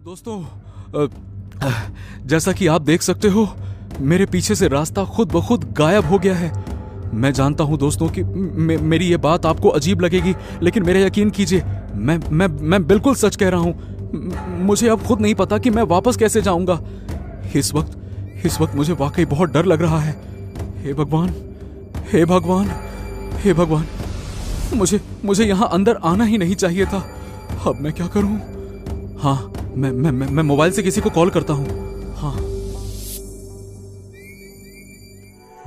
दोस्तों, जैसा कि आप देख सकते हो, मेरे पीछे से रास्ता खुद ब खुद गायब हो गया है। मैं जानता हूं दोस्तों कि मेरी ये बात आपको अजीब लगेगी, लेकिन मेरा यकीन कीजिए, मैं बिल्कुल सच कह रहा हूं। मुझे अब खुद नहीं पता कि मैं वापस कैसे जाऊंगा। इस वक्त मुझे वाकई बहुत डर लग रहा है। हे भगवान, हे भगवान, हे भगवान, मुझे यहां अंदर आना ही नहीं चाहिए था। अब मैं क्या करूं? हाँ, मैं मोबाइल से किसी को कॉल करता हूं। हाँ।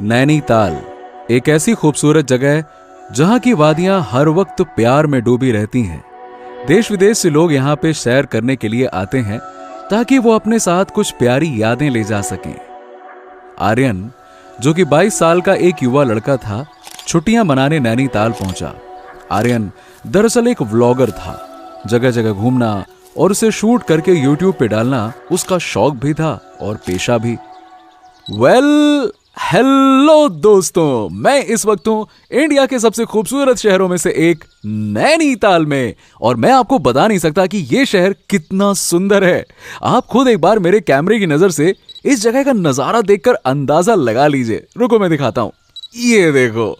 नैनीताल एक ऐसी खूबसूरत जगह है जहां की वादियां हर वक्त प्यार में डूबी रहती हैं। देश विदेश से लोग यहां पे सैर करने के लिए आते हैं ताकि वो अपने साथ कुछ प्यारी यादें ले जा सकें। आर्यन, जो कि 22 साल का एक युवा लड़का था, छुट्टियां मनाने नैनीताल पहुंचा। आर्यन दरअसल एक व्लॉगर था। जगह जगह घूमना और उसे शूट करके यूट्यूब पे डालना उसका शौक भी था और पेशा भी। हेलो दोस्तों, मैं इस वक्त हूं इंडिया के सबसे खूबसूरत शहरों में से एक नैनीताल में, और मैं आपको बता नहीं सकता कि यह शहर कितना सुंदर है। आप खुद एक बार मेरे कैमरे की नजर से इस जगह का नजारा देखकर अंदाजा लगा लीजिए। रुको मैं दिखाता हूं। ये देखो,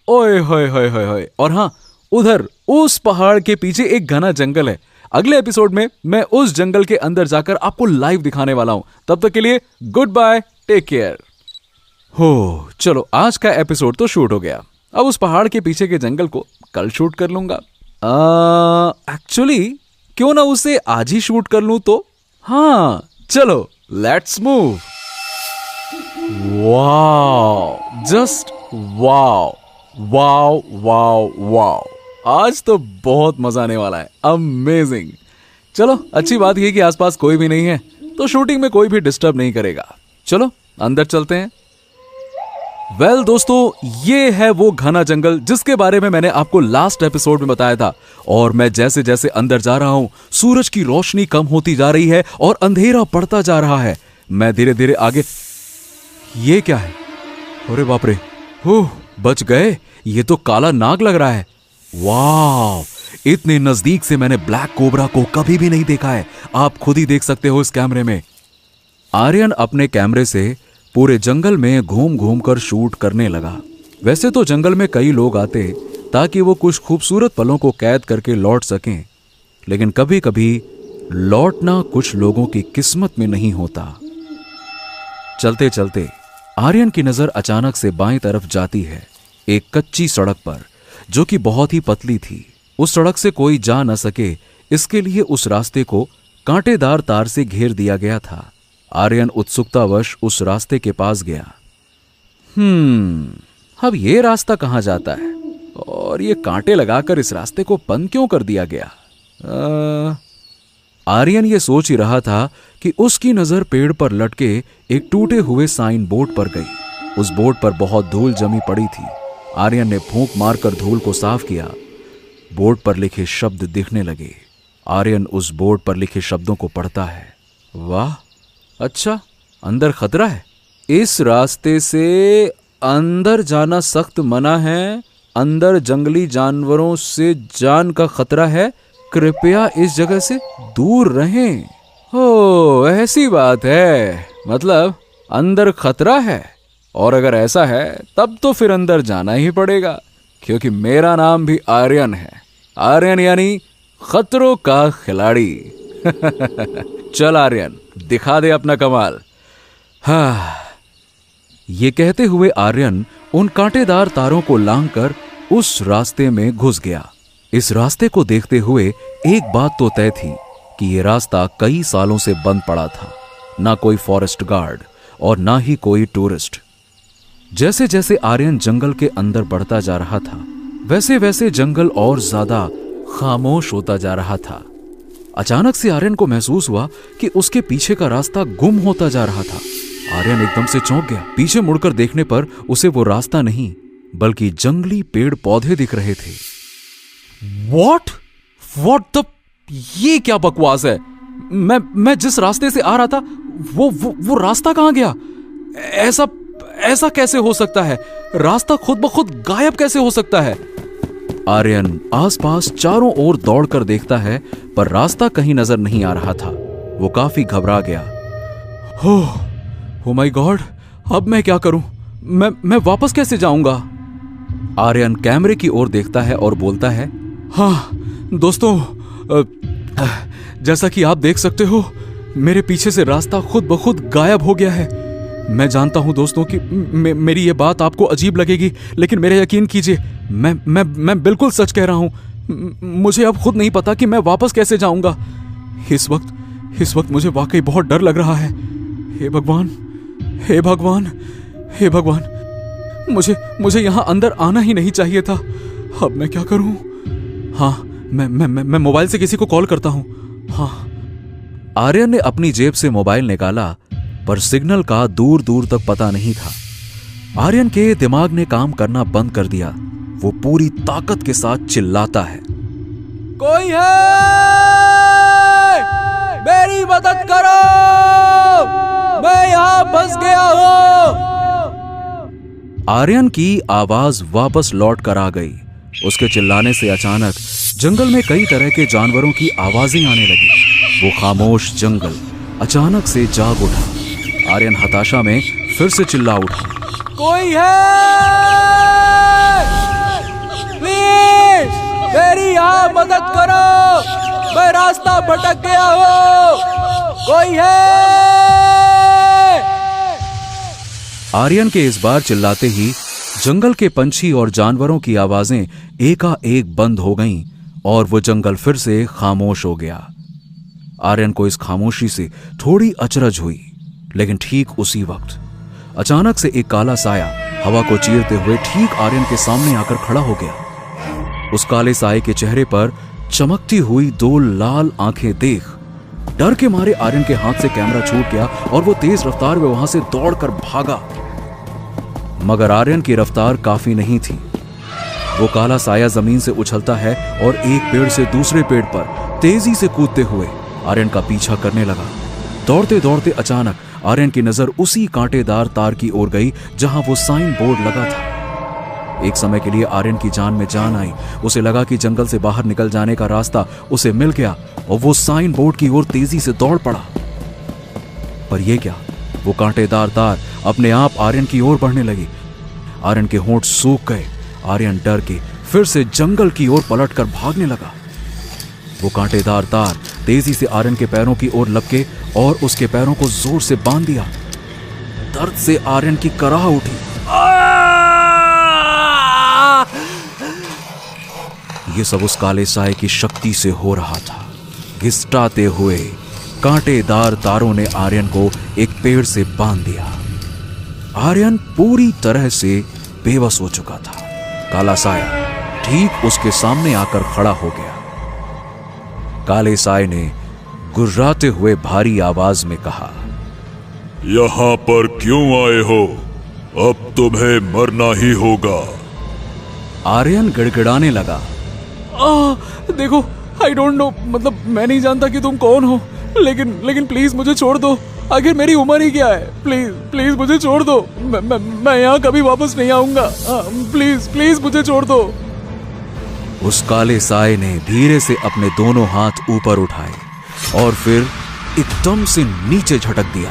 ओए होए होए होए होए। और हाँ, उधर उस पहाड़ के पीछे एक घना जंगल है। अगले एपिसोड में मैं उस जंगल के अंदर जाकर आपको लाइव दिखाने वाला हूं। तब तक के लिए गुड बाय, टेक केयर। हो, चलो आज का एपिसोड तो शूट हो गया। अब उस पहाड़ के पीछे के जंगल को कल शूट कर लूंगा। एक्चुअली क्यों ना उसे आज ही शूट कर लूं तो? हाँ, चलो let's move. Wow, just wow wow wow wow. आज तो बहुत मजा आने वाला है। अमेजिंग। चलो, अच्छी बात यह कि आसपास कोई भी नहीं है, तो शूटिंग में कोई भी डिस्टर्ब नहीं करेगा। चलो अंदर चलते हैं। वेल दोस्तों, ये है वो घना जंगल जिसके बारे में मैंने आपको लास्ट एपिसोड में बताया था। और मैं जैसे जैसे अंदर जा रहा हूं, सूरज की रोशनी कम होती जा रही है और अंधेरा पड़ता जा रहा है। मैं धीरे धीरे आगे। ये क्या है? अरे बाप रे, बच गए। ये तो काला नाग लग रहा है। वाह, इतने नजदीक से मैंने ब्लैक कोबरा को कभी भी नहीं देखा है। आप खुद ही देख सकते हो इस कैमरे में। आर्यन अपने कैमरे से पूरे जंगल में घूम घूम कर शूट करने लगा। वैसे तो जंगल में कई लोग आते ताकि वो कुछ खूबसूरत पलों को कैद करके लौट सकें, लेकिन कभी कभी लौटना कुछ लोगों की किस्मत में नहीं होता। चलते चलते आर्यन की नजर अचानक से बाईं तरफ जाती है, एक कच्ची सड़क पर, जो कि बहुत ही पतली थी। उस सड़क से कोई जा न सके, इसके लिए उस रास्ते को कांटेदार तार से घेर दिया गया था। आर्यन उत्सुकतावश उस रास्ते के पास गया। अब ये रास्ता कहां जाता है और ये कांटे लगाकर इस रास्ते को बंद क्यों कर दिया गया? आर्यन ये सोच ही रहा था कि उसकी नजर पेड़ पर लटके एक टूटे हुए साइन बोर्ड पर गई। उस बोर्ड पर बहुत धूल जमी पड़ी थी। आर्यन ने फूंक मारकर धूल को साफ किया। बोर्ड पर लिखे शब्द दिखने लगे। आर्यन उस बोर्ड पर लिखे शब्दों को पढ़ता है। वाह, अच्छा, अंदर खतरा है। इस रास्ते से अंदर जाना सख्त मना है। अंदर जंगली जानवरों से जान का खतरा है। कृपया इस जगह से दूर रहें। हो, ऐसी बात है। मतलब अंदर खतरा है, और अगर ऐसा है तब तो फिर अंदर जाना ही पड़ेगा, क्योंकि मेरा नाम भी आर्यन है। आर्यन यानी खतरों का खिलाड़ी। चल आर्यन, दिखा दे अपना कमाल। हाँ, ये कहते हुए आर्यन उन कांटेदार तारों को लांघकर उस रास्ते में घुस गया। इस रास्ते को देखते हुए एक बात तो तय थी कि यह रास्ता कई सालों से बंद पड़ा था। ना कोई फॉरेस्ट गार्ड और ना ही कोई टूरिस्ट। जैसे जैसे आर्यन जंगल के अंदर बढ़ता जा रहा था, वैसे वैसे जंगल और ज्यादा खामोश होता जा रहा था। अचानक से आर्यन को महसूस हुआ कि उसके पीछे का रास्ता गुम होता जा रहा था। आर्यन एकदम से चौंक गया। पीछे मुड़कर देखने पर उसे वो रास्ता नहीं, बल्कि जंगली पेड़ पौधे दिख रहे थे। What the? ये क्या बकवास है? मैं जिस रास्ते से आ रहा था, वो रास्ता कहां गया? ऐसा कैसे हो सकता है? रास्ता खुद ब खुद गायब कैसे हो सकता है? आर्यन आसपास चारों ओर दौड़कर देखता है, पर रास्ता कहीं नजर नहीं आ रहा था। वो काफी घबरा गया। ओ माय गॉड, अब मैं क्या करूं? मैं वापस कैसे जाऊंगा? आर्यन कैमरे की ओर देखता है और बोलता है, हाँ दोस्तों, जैसा कि आप देख सकते हो, मेरे पीछे से रास्ता खुद ब खुद गायब हो गया है। मैं जानता हूं दोस्तों कि मेरी ये बात आपको अजीब लगेगी, लेकिन मेरा यकीन कीजिए, मैं बिल्कुल सच कह रहा हूं। मुझे अब खुद नहीं पता कि मैं वापस कैसे जाऊंगा। इस वक्त मुझे वाकई बहुत डर लग रहा है। हे भगवान, हे भगवान, हे भगवान, मुझे यहां अंदर आना ही नहीं चाहिए था। अब मैं क्या करूं? हाँ, मैं मोबाइल से किसी को कॉल करता हूं। हाँ। आर्यन ने अपनी जेब से मोबाइल निकाला, पर सिग्नल का दूर दूर तक पता नहीं था। आर्यन के दिमाग ने काम करना बंद कर दिया। वो पूरी ताकत के साथ चिल्लाता है, कोई है? मेरी मदद करो, मैं यहां फंस गया हूं। आर्यन की आवाज वापस लौट कर आ गई। उसके चिल्लाने से अचानक जंगल में कई तरह के जानवरों की आवाजें आने लगी। वो खामोश जंगल अचानक से जाग उठा। आर्यन हताशा में फिर से चिल्ला उठा, कोई है? प्लीज मेरी यहां मदद करो, मैं रास्ता भटक गया हूं। कोई है? आर्यन के इस बार चिल्लाते ही जंगल के पंछी और जानवरों की आवाजें एकाएक बंद हो गईं और वो जंगल फिर से खामोश हो गया। आर्यन को इस खामोशी से थोड़ी अचरज हुई, लेकिन ठीक उसी वक्त अचानक से एक काला साया हवा को चीरते हुए ठीक आर्यन के सामने आकर खड़ा हो गया। उस काले साये के चेहरे पर चमकती हुई दो लाल आंखें देख डर के मारे आर्यन के हाथ से कैमरा छूट गया और वो तेज रफ्तार में वहां से दौड़कर भागा। मगर आर्यन की रफ्तार काफी नहीं थी। वो काला साया जमीन से उछलता है और एक पेड़ से दूसरे पेड़ पर तेजी से कूदते हुए आर्यन का पीछा करने लगा। दौड़ते दौड़ते अचानक आर्यन की नजर उसी कांटेदार तार की ओर गई जहां वो साइन बोर्ड लगा था। एक समय के लिए आर्यन की जान में जान आई। उसे लगा कि जंगल से बाहर निकल जाने का रास्ता उसे मिल गया और वो साइन बोर्ड की ओर तेजी से दौड़ पड़ा। पर यह क्या, वो कांटेदार तार अपने आप आर्यन की ओर बढ़ने लगी। आर्यन के होंठ सूख गए। आर्यन डर के फिर से जंगल की ओर पलटकर भागने लगा। वो कांटेदार तार तेजी से आर्यन के पैरों की ओर लपके और उसके पैरों को जोर से बांध दिया। दर्द से आर्यन की कराह उठी। ये सब उस काले साये की शक्ति से हो रहा था। घिसटाते हुए कांटेदार तारों ने आर्यन को एक पेड़ से बांध दिया। आर्यन पूरी तरह से बेबस हो चुका था। काला साया ठीक उसके सामने आकर खड़ा हो गया। काले साये ने गुर्राते हुए भारी आवाज में कहा, यहां पर क्यों आए हो? अब तुम्हें मरना ही होगा। आर्यन गिड़गिड़ाने लगा, देखो, आई डोंट नो, मतलब मैं नहीं जानता कि तुम कौन हो, लेकिन प्लीज मुझे छोड़ दो। आखिर मेरी उम्र ही क्या है? प्लीज मुझे छोड़ दो। मैं यहाँ कभी वापस नहीं आऊंगा। प्लीज मुझे छोड़ दो। उस काले साये ने धीरे से अपने दोनों हाथ ऊपर उठाए और फिर एकदम से नीचे झटक दिया।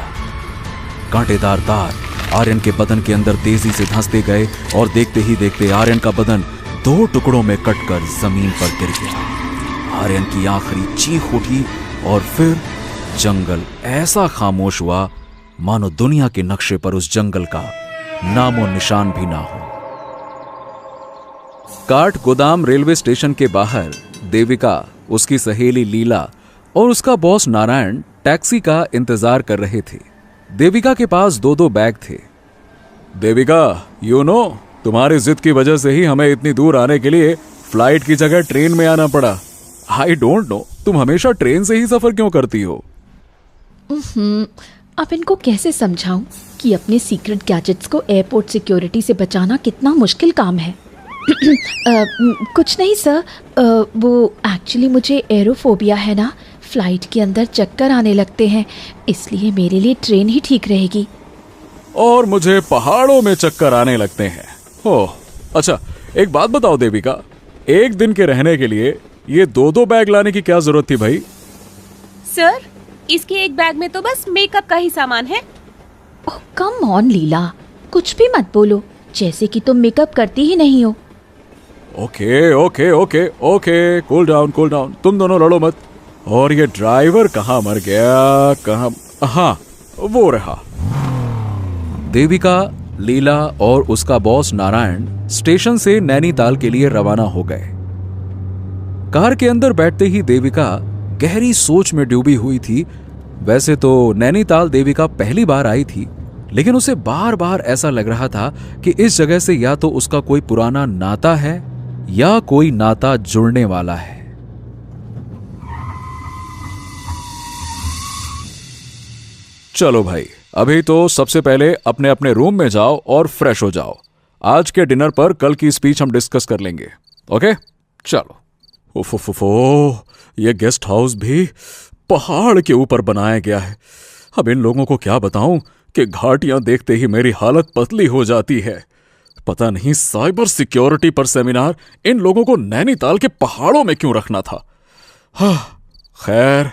कांटेदार तार आर्यन के बदन के अंदर तेजी से धंसते गए और देखते ही देखते आर्यन का बदन दो टुकड़ों में कटकर जमीन पर गिर गया। आर्यन की आखिरी चीख उठी और फिर जंगल ऐसा खामोश हुआ मानो दुनिया के नक्शे पर उस जंगल का नामो निशान भी ना हो। काठ गोदाम रेलवे स्टेशन के बाहर देविका, उसकी सहेली लीला और उसका बॉस नारायण टैक्सी का इंतजार कर रहे थे। देविका के पास दो बैग थे। देविका, तुम्हारी जिद की वजह से ही हमें इतनी दूर आने के लिए फ्लाइट की जगह ट्रेन में आना पड़ा। आई डोंट नो, तुम हमेशा ट्रेन से ही सफर क्यों करती हो? अब इनको कैसे समझाऊं कि अपने सीक्रेट गैजेट्स को एयरपोर्ट सिक्योरिटी से बचाना कितना मुश्किल काम है। कुछ नहीं सर, वो एक्चुअली मुझे एरोफोबिया है ना, फ्लाइट के अंदर चक्कर आने लगते हैं, इसलिए मेरे लिए ट्रेन ही ठीक रहेगी। और मुझे पहाड़ों में चक्कर आने लगते हैं। ओह अच्छा, एक बात बताओ देविका, एक दिन के रहने के लिए ये दो बैग लाने की क्या जरूरत थी भाई? सर, इसके एक बैग में तो बस मेकअप का ही सामान है। ओह कम ऑन लीला, कुछ भी मत बोलो, जैसे कि तुम मेकअप करती ही नहीं हो। Okay okay okay okay, cool down cool down, तुम दोनों लड़ो मत। और ये ड्राइवर कहाँ मर गया, कहाँ? हाँ वो रहा। देविका, लीला और उसका बॉस नारायण स्टेशन से नैनीताल के लिए रवाना हो गए। कार के अंदर बैठते ही देविका गहरी सोच में डूबी हुई थी। वैसे तो नैनीताल देविका पहली बार आई थी, लेकिन उसे बार बार ऐसा लग रहा था कि इस जगह से या तो उसका कोई पुराना नाता है या कोई नाता जुड़ने वाला है। चलो भाई, अभी तो सबसे पहले अपने अपने रूम में जाओ और फ्रेश हो जाओ। आज के डिनर पर कल की स्पीच हम डिस्कस कर लेंगे। ओके चलो। ओफोफोफो, ये गेस्ट हाउस भी पहाड़ के ऊपर बनाया गया है। अब इन लोगों को क्या बताऊं कि घाटियां देखते ही मेरी हालत पतली हो जाती है। पता नहीं साइबर सिक्योरिटी पर सेमिनार इन लोगों को नैनीताल के पहाड़ों में क्यों रखना था। खैर।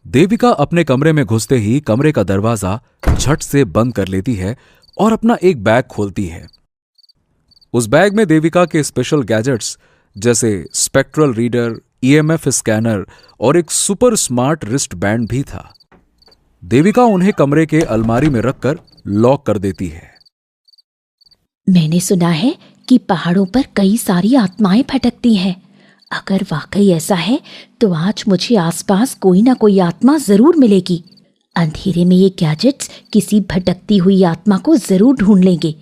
देविका अपने कमरे में घुसते ही कमरे का दरवाजा झट से बंद कर लेती है और अपना एक बैग खोलती है। उस बैग में देविका के स्पेशल गैजेट्स जैसे स्पेक्ट्रल रीडर, ईएमएफ स्कैनर और एक सुपर स्मार्ट रिस्ट बैंड भी था। देविका उन्हें कमरे के अलमारी में रखकर लॉक कर देती है। मैंने सुना है कि पहाड़ों पर कई सारी आत्माएं भटकती हैं। अगर वाकई ऐसा है तो आज मुझे आसपास कोई ना कोई आत्मा जरूर मिलेगी। अंधेरे में ये गैजेट्स किसी भटकती हुई आत्मा को जरूर ढूंढ लेंगे।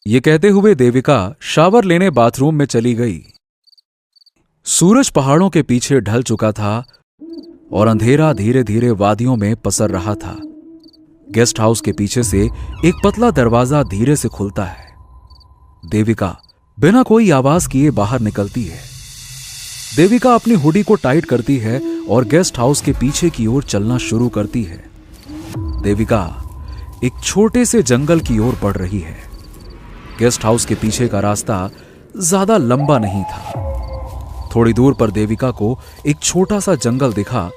ये कहते हुए देविका शावर लेने बाथरूम में चली गई। सूरज पहाड़ों के पीछे ढल चुका था और अंधेरा धीरे धीरे वादियों में पसर रहा था। गेस्ट हाउस के पीछे से एक पतला दरवाजा धीरे से खुलता है। देविका बिना कोई आवाज किए बाहर निकलती है। देविका अपनी हुडी को टाइट करती है और गेस्ट हाउस के पीछे की ओर चलना शुरू करती है। देविका एक छोटे से जंगल की ओर बढ़ रही है। गेस्ट हाउस के पीछे का रास्ता ज्यादा लंबा नहीं था। थोड़ी दूर पर देविका को एक छोटा सा जंगल दिखा।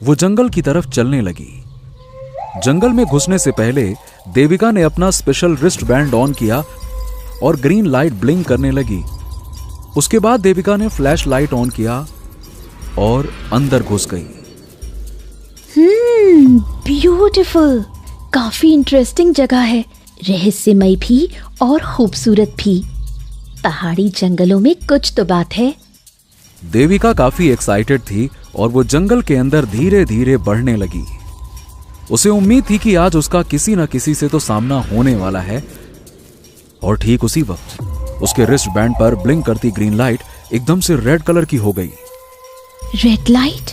वो जंगल की तरफ चलने लगी। जंगल में घुसने से पहले देविका ने अपना स्पेशल रिस्ट बैंड ऑन किया और ग्रीन लाइट ब्लिंक करने लगी। उसके बाद देविका ने फ्लैश लाइट ऑन किया और अंदर घुस गई। ब्यूटीफुल, काफी इंटरेस्टिंग जगह है, रहस्यमय भी और खूबसूरत भी। पहाड़ी जंगलों में कुछ तो बात है। देविका काफी एक्साइटेड थी और वो जंगल के अंदर धीरे धीरे बढ़ने लगी। उसे उम्मीद थी कि आज उसका किसी न किसी से तो सामना होने वाला है। और ठीक उसी वक्त उसके रिस्ट बैंड पर ब्लिंक करती ग्रीन लाइट एकदम से रेड कलर की हो गई। Red light?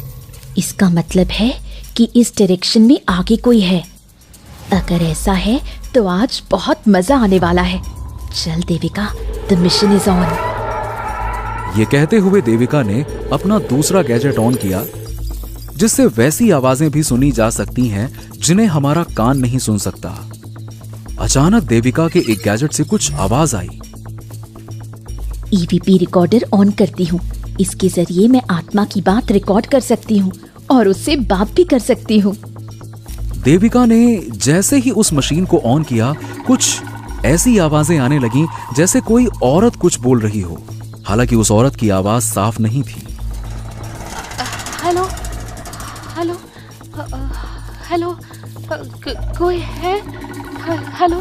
इसका मतलब है कि इस डायरेक्शन में आगे कोई है। अगर ऐसा है तो आज बहुत मजा आने वाला है। चल Devika, the mission is on. ये कहते हुए देविका ने अपना दूसरा गैजेट ऑन किया, जिससे वैसी आवाजें भी सुनी जा सकती हैं जिन्हें हमारा कान नहीं सुन सकता। अचानक देविका के एक गैजेट से कुछ आवाज आई। ईवीपी रिकॉर्डर ऑन करती हूँ। इसके जरिए मैं आत्मा की बात रिकॉर्ड कर सकती हूँ और उससे बात भी कर सकती हूँ। देविका ने जैसे ही उस मशीन को ऑन किया, कुछ ऐसी आवाजें आने लगीं जैसे कोई औरत कुछ बोल रही हो। हालांकि उस औरत की आवाज साफ नहीं थी। हेलो हेलो हेलो, कोई है? हेलो।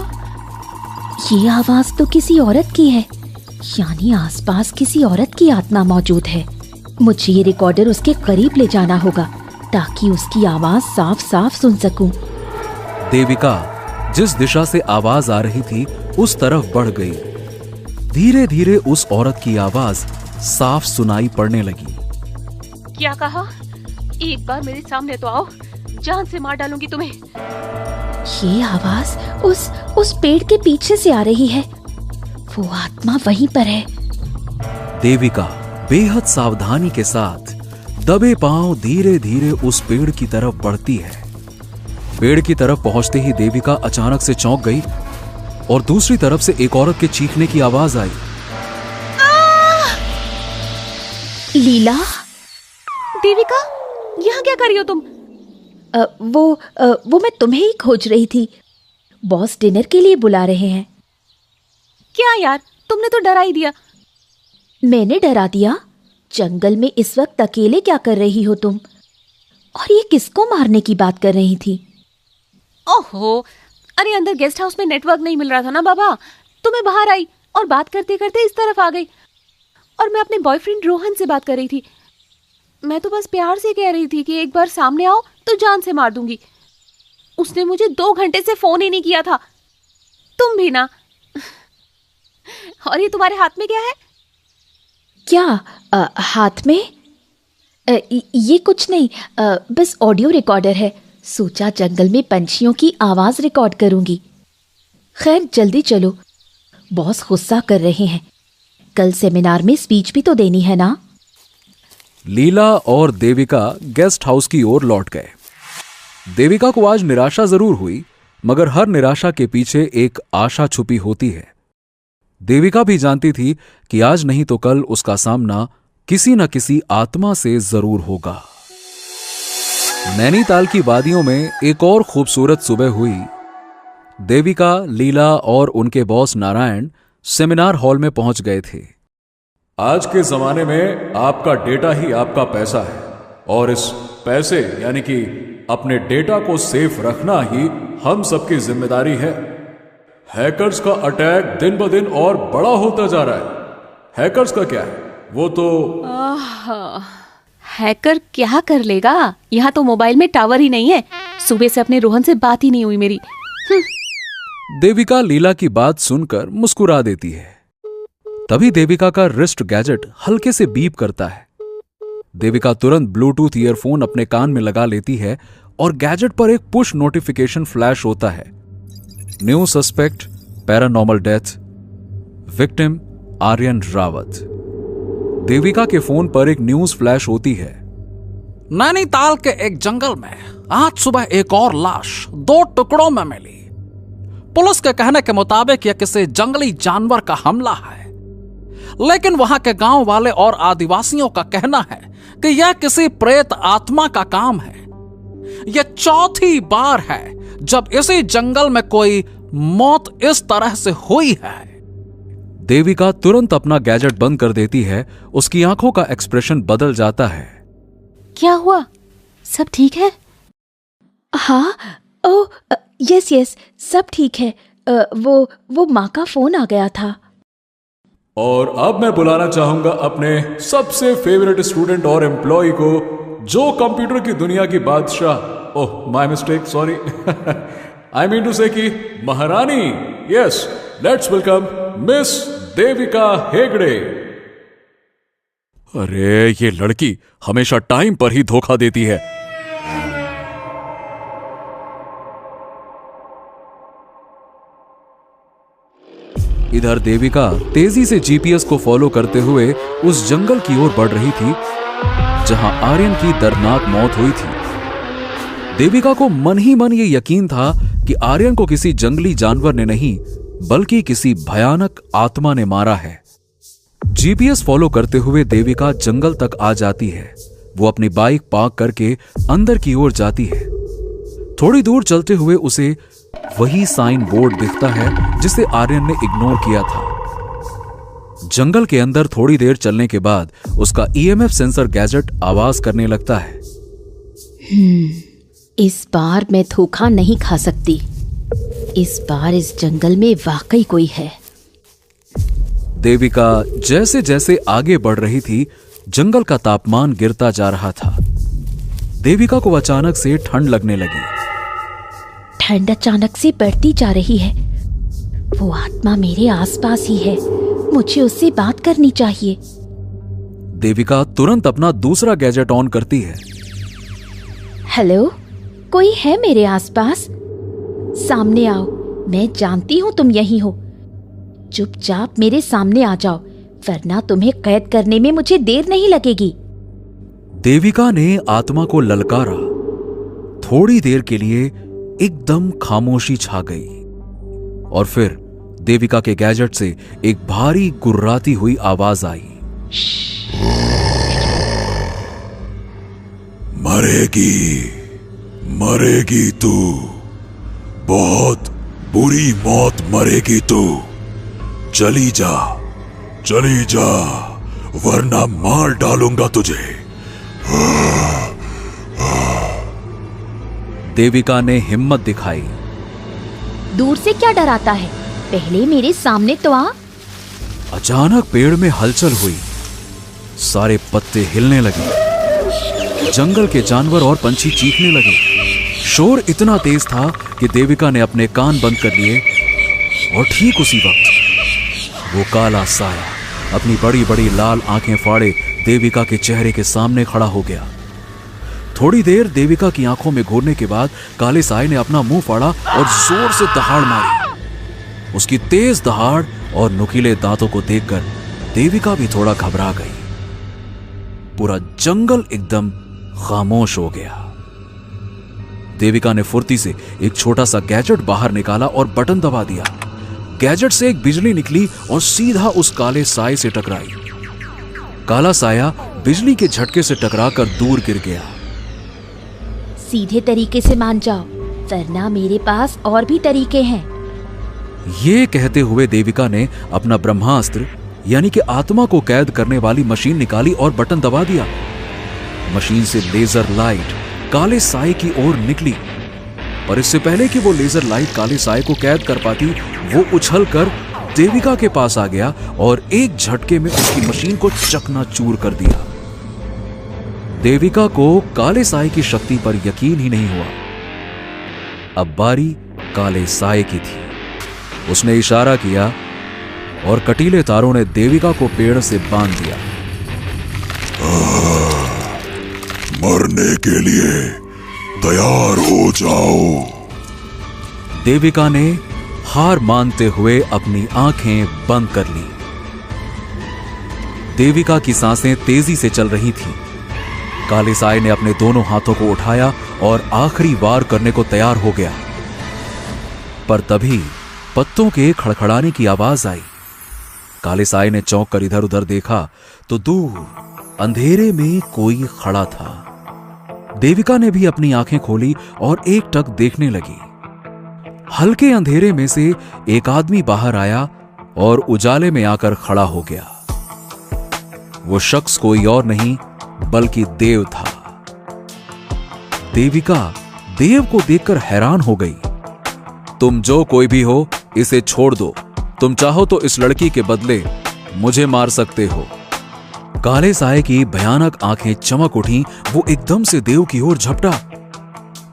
ये आवाज तो किसी औरत की है, यानी आसपास किसी औरत की आत्मा मौजूद है। मुझे ये रिकॉर्डर उसके करीब ले जाना होगा ताकि उसकी आवाज साफ साफ सुन सकूं। देविका जिस दिशा से आवाज आ रही थी उस तरफ बढ़ गई। धीरे धीरे उस औरत की आवाज साफ सुनाई पड़ने लगी। क्या कहा? एक बार मेरे सामने तो आओ, जान से मार डालूंगी तुम्हें। ये आवाज उस पेड़ के पीछे से आ रही है। वो आत्मा वहीं पर है। देविका बेहद सावधानी के साथ दबे पांव धीरे धीरे उस पेड़ की तरफ बढ़ती है। पेड़ की तरफ पहुंचते ही देविका अचानक से चौंक गई और दूसरी तरफ से एक औरत के चीखने की आवाज आई। लीला? देविका, यहाँ क्या कर रही हो तुम? वो मैं तुम्हें ही खोज रही थी। बॉस डिनर के लिए बुला रहे हैं। क्या यार, तुमने तो डरा ही दिया। मैंने डरा दिया? जंगल में इस वक्त अकेले क्या कर रही हो तुम? और ये किसको मारने की बात कर रही थी? ओहो, अरे अंदर गेस्ट हाउस में नेटवर्क नहीं मिल रहा था ना बाबा, तो मैं बाहर आई और बात करते करते इस तरफ आ गई। और मैं अपने बॉयफ्रेंड रोहन से बात कर रही थी। मैं तो बस प्यार से कह रही थी कि एक बार सामने आओ तो जान से मार दूंगी। उसने मुझे 2 घंटे से फोन ही नहीं किया था। तुम भी ना। और ये तुम्हारे हाथ में क्या है? क्या हाथ में? ये कुछ नहीं, बस ऑडियो रिकॉर्डर है। सोचा जंगल में पंछियों की आवाज रिकॉर्ड करूंगी। खैर जल्दी चलो, बॉस गुस्सा कर रहे हैं। कल सेमिनार में स्पीच भी तो देनी है ना। लीला और देविका गेस्ट हाउस की ओर लौट गए। देविका को आज निराशा जरूर हुई, मगर हर निराशा के पीछे एक आशा छुपी होती है। देविका भी जानती थी कि आज नहीं तो कल उसका सामना किसी न किसी आत्मा से जरूर होगा। नैनीताल की वादियों में एक और खूबसूरत सुबह हुई। देविका, लीला और उनके बॉस नारायण सेमिनार हॉल में पहुंच गए थे। आज के जमाने में आपका डेटा ही आपका पैसा है, और इस पैसे यानी कि अपने डेटा को सेफ रखना ही हम सबकी जिम्मेदारी है। हैकर्स का अटैक दिन ब दिन और बड़ा होता जा रहा है। हैकर्स का क्या है, वो तो हैकर क्या कर लेगा? यहाँ तो मोबाइल में टावर ही नहीं है। सुबह से अपने रोहन से बात ही नहीं हुई मेरी। देविका लीला की बात सुनकर मुस्कुरा देती है। तभी देविका का रिस्ट गैजेट हल्के से बीप करता है। देविका तुरंत ब्लूटूथ ईयरफोन अपने कान में लगा लेती है और गैजेट पर एक पुश नोटिफिकेशन फ्लैश होता है। New suspect, paranormal death, victim Aryan Rawat. Devika के फोन पर एक न्यूज फ्लैश होती है। नैनीताल के एक जंगल में आज सुबह एक और लाश 2 टुकड़ों में मिली। पुलिस के कहने के मुताबिक यह किसी जंगली जानवर का हमला है, लेकिन वहां के गांव वाले और आदिवासियों का कहना है कि यह किसी प्रेत आत्मा का काम है। यह चौथी बार है जब इसी जंगल में कोई मौत इस तरह से हुई है। देविका तुरंत अपना गैजेट बंद कर देती है। उसकी आंखों का एक्सप्रेशन बदल जाता है। क्या हुआ? सब ठीक है? हाँ, ओ यस, सब ठीक है। वो माँ का फोन आ गया था। और अब मैं बुलाना चाहूंगा अपने सबसे फेवरेट स्टूडेंट और एम्प्लॉय को, जो कंप्यूटर की दुनिया की बादशाह, oh my mistake, sorry, I mean to say कि महारानी। Yes, let's welcome miss Devika Hegde. अरे ये लड़की हमेशा टाइम पर ही धोखा देती है। इधर देविका तेजी से जीपीएस को फॉलो करते हुए उस जंगल की ओर बढ़ रही थी जहां आर्यन की दर्दनाक मौत हुई थी। देविका को मन ही मन ये यकीन था कि आर्यन को किसी जंगली जानवर ने नहीं बल्कि किसी भयानक आत्मा ने मारा है। जीपीएस फॉलो करते हुए देविका जंगल तक आ जाती है। वो अपनी बाइक पार्क करके अंदर की ओर जाती है। थोड़ी दूर चलते हुए उसे वही साइन बोर्ड दिखता है जिसे आर्यन ने इग्नोर किया था। जंगल के अंदर थोड़ी देर चलने के बाद उसका ईएमएफ सेंसर गैजेट आवाज करने लगता है। इस बार मैं धोखा नहीं खा सकती। इस बार इस जंगल में वाकई कोई है। देविका जैसे जैसे आगे बढ़ रही थी, जंगल का तापमान गिरता जा रहा था। देविका को अचानक से ठंड लगने लगी। ठंड अचानक से बढ़ती जा रही है। वो आत्मा मेरे आसपास ही है। मुझे उससे बात करनी चाहिए। देविका तुरंत अपना दूसरा गैजेट ऑन करती है। हेलो, कोई है मेरे आसपास? सामने आओ, मैं जानती हूं तुम यहीं हो। चुपचाप मेरे सामने आ जाओ, वरना तुम्हें कैद करने में मुझे देर नहीं लगेगी। देविका ने आत्मा को ललकारा। थोड़ी देर के लिए एकदम खामोशी छा गई और फिर देविका के गैजेट से एक भारी गुर्राती हुई आवाज आई। मरे मरेगी तू, बहुत बुरी मौत मरेगी तू। चली जा, वरना मार डालूंगा तुझे। देविका ने हिम्मत दिखाई। दूर से क्या डराता है, पहले मेरे सामने तो आ। अचानक पेड़ में हलचल हुई, सारे पत्ते हिलने लगे, जंगल के जानवर और पंछी चीखने लगे। शोर इतना तेज था कि देविका ने अपने कान बंद कर लिए और ठीक उसी वक्त वो काला साया अपनी बड़ी बड़ी लाल आंखें फाड़े देविका के चेहरे के सामने खड़ा हो गया। थोड़ी देर देविका की आंखों में घूरने के बाद काले साये ने अपना मुंह फाड़ा और जोर से दहाड़ मारी। उसकी तेज दहाड़ और नुकीले दांतों को देखकर देविका भी थोड़ा घबरा गई। पूरा जंगल एकदम खामोश हो गया। देविका ने फुर्ती से एक छोटा सा गैजेट बाहर निकाला और बटन दबा दिया। गैजेट से एक बिजली निकली और सीधा उस काले साये से टकराई। काला साया बिजली के झटके से टकराकर दूर गिर गया। सीधे तरीके से मान जाओ, वरना मेरे पास और भी तरीके हैं। ये कहते हुए देविका ने अपना ब्रह्मास्त्र यानी कि आत्मा को कैद करने वाली मशीन निकाली और बटन दबा दिया। मशीन से लेजर लाइट काले साये की ओर निकली, पर इससे पहले कि वो लेजर लाइट काले साये को कैद कर पाती, वो उछलकर देविका के पास आ गया और एक झटके में उसकी मशीन को चकनाचूर कर दिया। देविका को काले साये की शक्ति पर यकीन ही नहीं हुआ। अब बारी काले साये की थी। उसने इशारा किया और कटीले तारों ने देविका को पेड़ से बांध दिया। मरने के लिए तैयार हो जाओ। देविका ने हार मानते हुए अपनी आंखें बंद कर ली। देविका की सांसें तेजी से चल रही थीं। काले साये ने अपने दोनों हाथों को उठाया और आखिरी वार करने को तैयार हो गया, पर तभी पत्तों के खड़खड़ाने की आवाज आई। काले साये ने चौंक कर इधर उधर देखा तो दूर अंधेरे में कोई खड़ा था। देविका ने भी अपनी आंखें खोली और एकटक देखने लगी। हल्के अंधेरे में से एक आदमी बाहर आया और उजाले में आकर खड़ा हो गया। वो शख्स कोई और नहीं बल्कि देव था। देविका देव को देखकर हैरान हो गई। तुम जो कोई भी हो, इसे छोड़ दो। तुम चाहो तो इस लड़की के बदले मुझे मार सकते हो। काले साये की भयानक आंखें चमक उठी। वो एकदम से देव की ओर झपटा।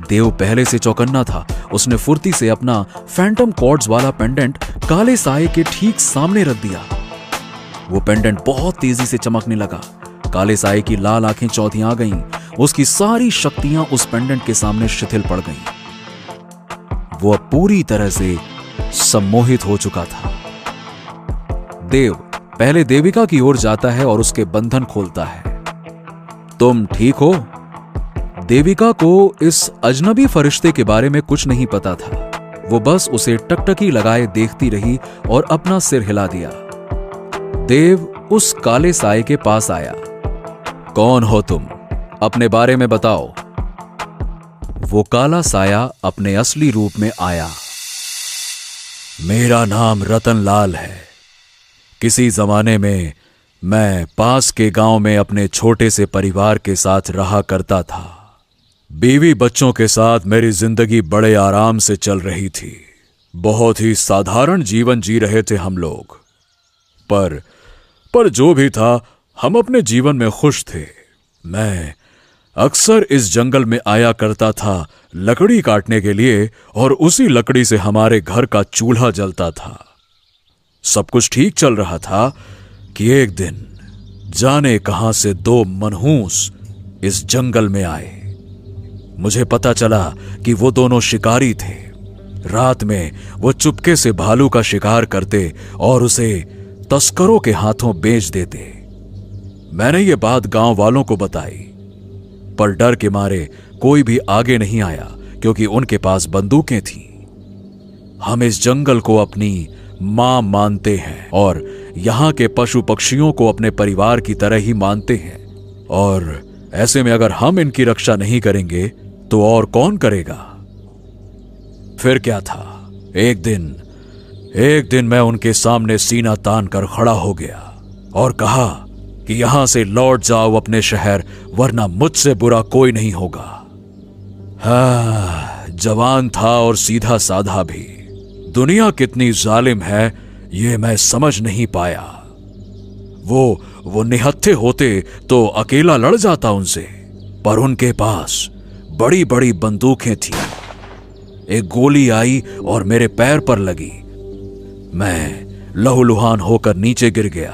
देव पहले से चौकन्ना था। उसने फुर्ती से अपना फैंटम कॉर्ड्स वाला पेंडेंट काले साये के ठीक सामने रख दिया। वो पेंडेंट बहुत तेजी से चमकने लगा। काले साये की लाल आंखें चौधियां गईं। उसकी सारी शक्तियां उस पेंडेंट के सामने शिथिल पड़ गईं। वो अब पूरी तरह से सम्मोहित हो चुका था। देव पहले देविका की ओर जाता है और उसके बंधन खोलता है। तुम ठीक हो? देविका को इस अजनबी फरिश्ते के बारे में कुछ नहीं पता था। वो बस उसे टकटकी लगाए देखती रही और अपना सिर हिला दिया। देव उस काले साये के पास आया। कौन हो तुम? अपने बारे में बताओ। वो काला साया अपने असली रूप में आया। मेरा नाम रतनलाल है। किसी जमाने में मैं पास के गांव में अपने छोटे से परिवार के साथ रहा करता था। बीवी बच्चों के साथ मेरी जिंदगी बड़े आराम से चल रही थी। बहुत ही साधारण जीवन जी रहे थे हम लोग। पर जो भी था, हम अपने जीवन में खुश थे। मैं अक्सर इस जंगल में आया करता था लकड़ी काटने के लिए, और उसी लकड़ी से हमारे घर का चूल्हा जलता था। सब कुछ ठीक चल रहा था कि एक दिन जाने कहां से दो मनहूस इस जंगल में आए। मुझे पता चला कि वो दोनों शिकारी थे। रात में वो चुपके से भालू का शिकार करते और उसे तस्करों के हाथों बेच देते। मैंने ये बात गांव वालों को बताई, पर डर के मारे कोई भी आगे नहीं आया, क्योंकि उनके पास बंदूकें थीं। हम इस जंगल को अपनी मां मानते हैं और यहां के पशु पक्षियों को अपने परिवार की तरह ही मानते हैं, और ऐसे में अगर हम इनकी रक्षा नहीं करेंगे तो और कौन करेगा? फिर क्या था, एक दिन मैं उनके सामने सीना तान कर खड़ा हो गया और कहा कि यहां से लौट जाओ अपने शहर, वरना मुझसे बुरा कोई नहीं होगा। जवान था और सीधा साधा भी। दुनिया कितनी जालिम है ये मैं समझ नहीं पाया। वो निहत्थे होते तो अकेला लड़ जाता उनसे, पर उनके पास बड़ी बड़ी बंदूकें थी। एक गोली आई और मेरे पैर पर लगी। मैं लहूलुहान होकर नीचे गिर गया।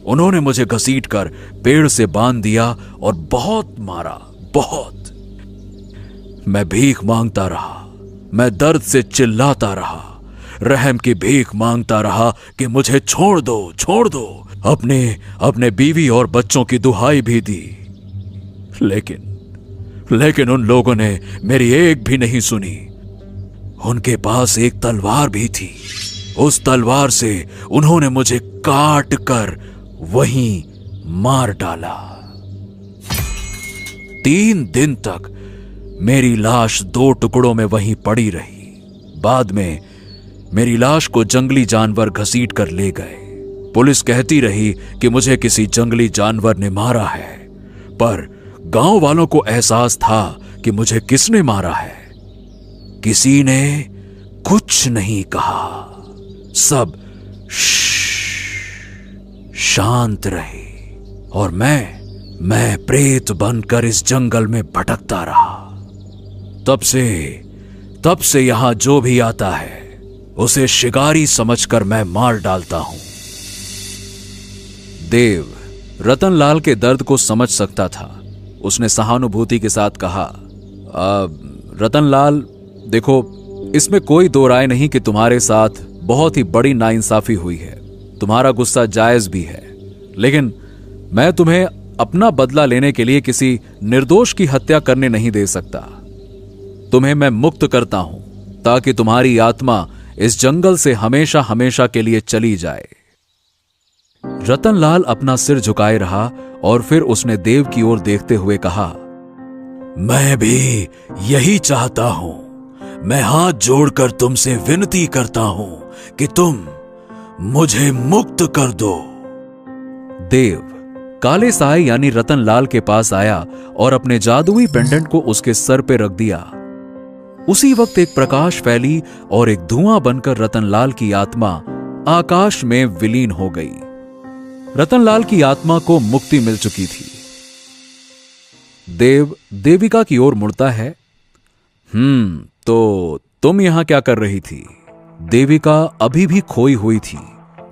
उन्होंने मुझे घसीटकर पेड़ से बांध दिया और बहुत मारा, बहुत। मैं भीख मांगता रहा, मैं दर्द से चिल्लाता रहा, रहम की भीख मांगता रहा कि मुझे छोड़ दो, छोड़ दो। अपने बीवी और बच्चों की दुहाई भी दी, लेकिन उन लोगों ने मेरी एक भी नहीं सुनी। उनके पास एक तलवार भी थी। उस तलवार से उन्होंने मुझे काट कर वहीं मार डाला। 3 दिन तक मेरी लाश 2 टुकड़ों में वहीं पड़ी रही। बाद में मेरी लाश को जंगली जानवर घसीट कर ले गए। पुलिस कहती रही कि मुझे किसी जंगली जानवर ने मारा है, पर गांव वालों को एहसास था कि मुझे किसने मारा है। किसी ने कुछ नहीं कहा। सब शांत रहे और मैं प्रेत बनकर इस जंगल में भटकता रहा। तब से यहां जो भी आता है उसे शिकारी समझकर मैं मार डालता हूं। देव रतनलाल के दर्द को समझ सकता था। उसने सहानुभूति के साथ कहा, रतनलाल, देखो, इसमें कोई दो राय नहीं कि तुम्हारे साथ बहुत ही बड़ी नाइंसाफी हुई है। तुम्हारा गुस्सा जायज भी है, लेकिन मैं तुम्हें अपना बदला लेने के लिए किसी निर्दोष की हत्या करने नहीं दे सकता। तुम्हें मैं मुक्त करता हूं ताकि तुम्हारी आत्मा इस जंगल से हमेशा हमेशा के लिए चली जाए। रतनलाल अपना सिर झुकाए रहा और फिर उसने देव की ओर देखते हुए कहा, मैं भी यही चाहता हूं। मैं हाथ जोड़कर तुमसे विनती करता हूं कि तुम मुझे मुक्त कर दो। देव काले साए यानी रतनलाल के पास आया और अपने जादुई पेंडेंट को उसके सर पे रख दिया। उसी वक्त एक प्रकाश फैली और एक धुआं बनकर रतनलाल की आत्मा आकाश में विलीन हो गई। रतनलाल की आत्मा को मुक्ति मिल चुकी थी। देव देविका की ओर मुड़ता है। तो तुम यहां क्या कर रही थी? देविका अभी भी खोई हुई थी।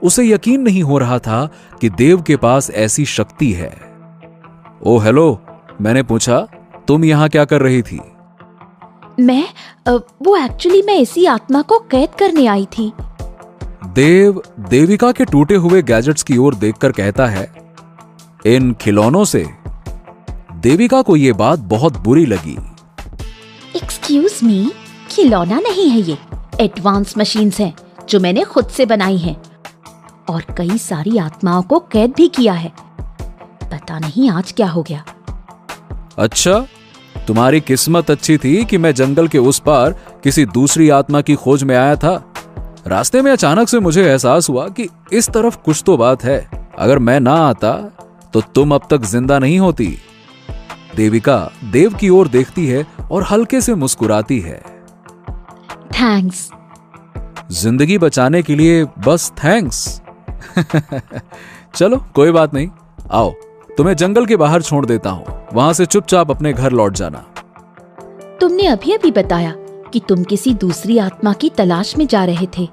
उसे यकीन नहीं हो रहा था कि देव के पास ऐसी शक्ति है। ओ हेलो, मैंने पूछा, तुम यहां क्या कर रही थी? वो एक्चुअली मैं इसी आत्मा को कैद करने आई थी। देव देविका के टूटे हुए गैजेट्स की ओर देखकर कहता है, इन खिलौनों से? देविका को यह बात बहुत बुरी लगी। एक्सक्यूज मी, खिलौना नहीं है ये, एडवांस मशीन्स हैं जो मैंने खुद से बनाई हैं और कई सारी आत्माओं को कैद भी किया है। पता नहीं आज क्या हो गया। अच्छा, तुम्हारी किस्मत अच्छी थी कि मैं जंगल के उस पार किसी दूसरी आत्मा की खोज में आया था। रास्ते में अचानक से मुझे एहसास हुआ कि इस तरफ कुछ तो बात है। अगर मैं ना आता तो तुम अब तक जिंदा नहीं होती। देविका देव की ओर देखती है और हल्के से मुस्कुराती है। थैंक्स। जिंदगी बचाने के लिए बस थैंक्स। चलो कोई बात नहीं, आओ तुम्हें जंगल के बाहर छोड़ देता हूं। वहां से चुपचाप अपने घर लौट जाना। तुमने अभी अभी बताया कि तुम किसी दूसरी आत्मा की तलाश में जा रहे थे।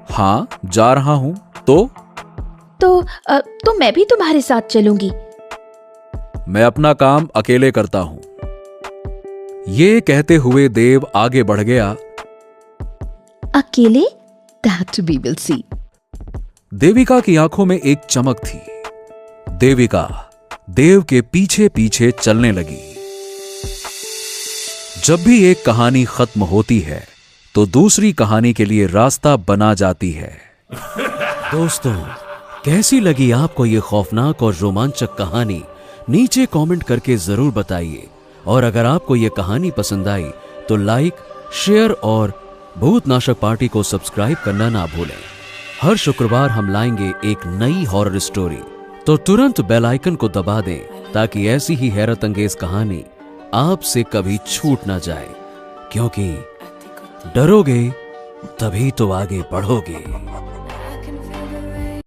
हाँ, जा रहा हूं। तो मैं भी तुम्हारे साथ चलूंगी। मैं अपना काम अकेले करता हूं। ये कहते हुए देव आगे बढ़ गया। अकेले? That we will see। Devika की आंखों में एक चमक थी। देविका देव के पीछे पीछे चलने लगी। जब भी एक कहानी खत्म होती है तो दूसरी कहानी के लिए रास्ता बना जाती है। दोस्तों, कैसी लगी आपको ये खौफनाक और रोमांचक कहानी? नीचे कमेंट करके जरूर बताइए। और अगर आपको यह कहानी पसंद आई तो लाइक, शेयर और भूतनाशक पार्टी को सब्सक्राइब करना ना भूलें। हर शुक्रवार हम लाएंगे एक नई हॉरर स्टोरी, तो तुरंत बेल आइकन को दबा दें ताकि ऐसी ही हैरत अंगेज कहानी आपसे कभी छूट ना जाए, क्योंकि डरोगे तभी तो आगे बढ़ोगे।